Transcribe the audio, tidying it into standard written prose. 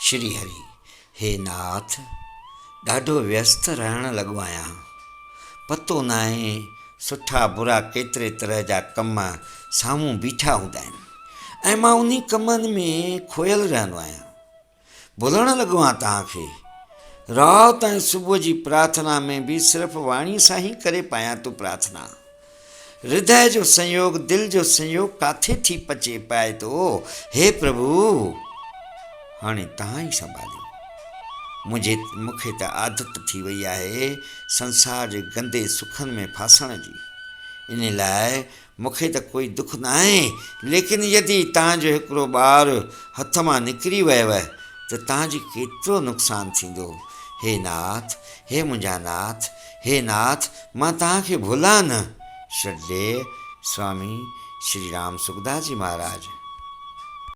श्री हरि। हे नाथ, ॾाढो व्यस्त रहण लॻो आहियां। पतो न आहे सुठा बुरा केतिरे तरह जा कम साम्हूं बीठा हूंदा आहिनि ऐं मां उन कमनि में खोयल रहंदो आहियां। ॿुधणु लॻो आहियां तव्हांखे। राति ऐं सुबुह जी प्रार्थना में बि सिर्फ़ु वाणी सां ई करे पायां थो प्रार्थना। हृदय जो संयोग, दिलि जो संयोग काथे थी पचे पाए थो। हे प्रभु, हाणे तव्हां ई संभालियो। मूंखे त आदत थी वई आहे संसार जे गंदे सुखनि में फासण जी। इन लाइ मूंखे त कोई दुख न आहे, लेकिन यदि तव्हांजो हिकिड़ो ॿारु हथ मां निकिरी वियव त तव्हांजी केतिरो नुक़सानु थींदो। हे नाथ, हे मुंहिंजा नाथ, हे नाथ, मां तव्हांखे भुलां न। श्रद्धेय स्वामी श्री राम सुखदास जी महाराज।